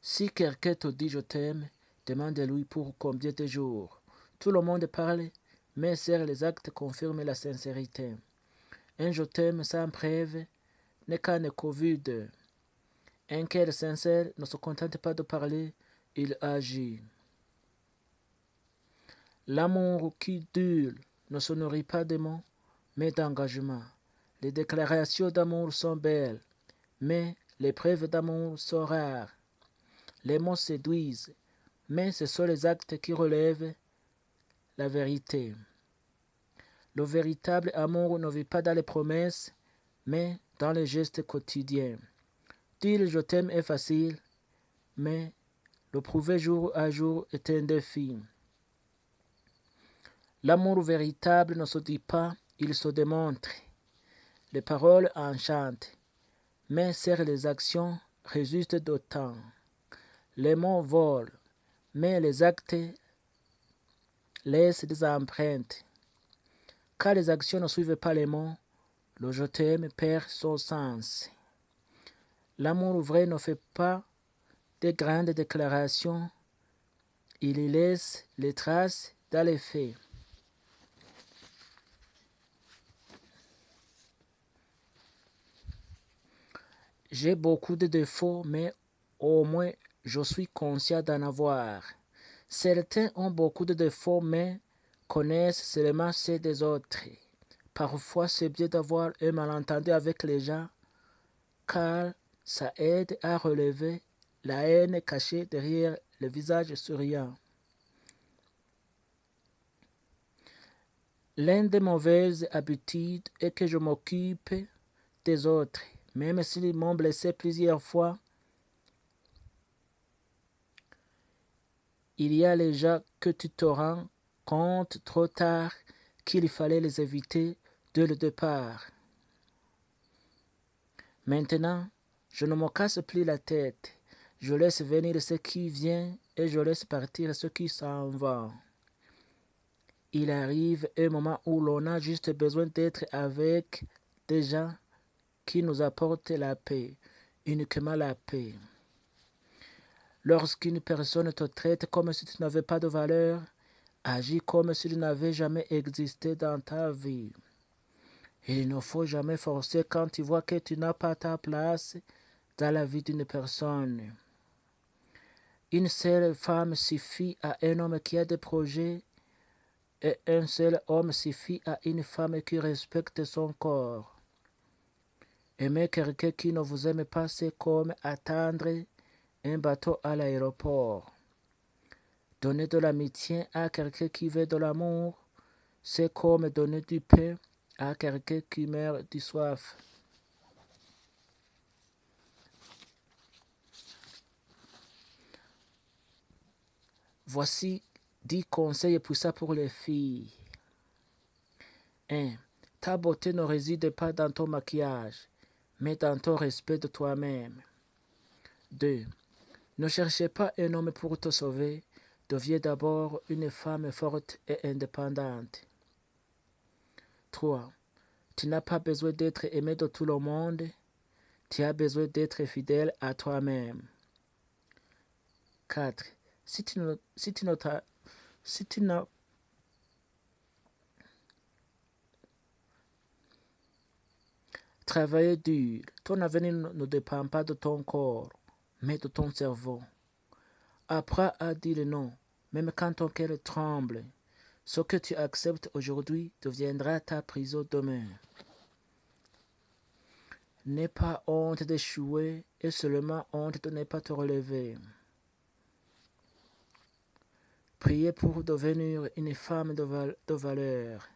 Si quelqu'un te dit je t'aime, demande-lui pour combien de jours. Tout le monde parle, mais seuls les actes confirment la sincérité. Un je t'aime sans preuve n'est qu'un écho vide. Un cœur sincère ne se contente pas de parler, il agit. L'amour qui dure ne se nourrit pas de mots, mais d'engagement. Les déclarations d'amour sont belles, mais les preuves d'amour sont rares. Les mots séduisent, mais ce sont les actes qui relèvent la vérité. Le véritable amour ne vit pas dans les promesses, mais dans les gestes quotidiens. Dire je t'aime est facile, mais le prouver jour à jour est un défi. L'amour véritable ne se dit pas, il se démontre. Les paroles enchantent, mais seules les actions résistent d'autant. Les mots volent, mais les actes laissent des empreintes. Quand les actions ne suivent pas les mots, le je t'aime perd son sens. L'amour vrai ne fait pas de grandes déclarations, il y laisse les traces dans les faits. J'ai beaucoup de défauts, mais au moins je suis conscient d'en avoir. Certains ont beaucoup de défauts, mais connaissent seulement ceux des autres. Parfois, c'est bien d'avoir un malentendu avec les gens, car ça aide à relever la haine cachée derrière le visage souriant. L'une des mauvaises habitudes est que je m'occupe des autres, même s'ils m'ont blessé plusieurs fois. Il y a les gens que tu te rends compte trop tard qu'il fallait les éviter dès le départ. Maintenant, je ne me casse plus la tête. Je laisse venir ce qui vient et je laisse partir ce qui s'en va. Il arrive un moment où l'on a juste besoin d'être avec des gens qui nous apportent la paix, uniquement la paix. Lorsqu'une personne te traite comme si tu n'avais pas de valeur, agis comme s'il n'avait jamais existé dans ta vie. Il ne faut jamais forcer quand tu vois que tu n'as pas ta place dans la vie d'une personne. Une seule femme suffit à un homme qui a des projets et un seul homme suffit à une femme qui respecte son corps. Aimer quelqu'un qui ne vous aime pas, c'est comme attendre un bateau à l'aéroport. Donner de l'amitié à quelqu'un qui veut de l'amour, c'est comme donner du pain à quelqu'un qui meurt de soif. Voici 10 conseils puissants pour les filles. 1. Ta beauté ne réside pas dans ton maquillage, mais dans ton respect de toi-même. 2. Ne cherchez pas un homme pour te sauver, deviens d'abord une femme forte et indépendante. 3. Tu n'as pas besoin d'être aimé de tout le monde, tu as besoin d'être fidèle à toi-même. 4. Si tu n'as travaillé dur, ton avenir ne dépend pas de ton corps, mais de ton cerveau. Apprends à dire non, même quand ton cœur tremble. Ce que tu acceptes aujourd'hui deviendra ta prison demain. N'aie pas honte d'échouer et seulement honte de ne pas te relever. Priez pour devenir une femme de valeur.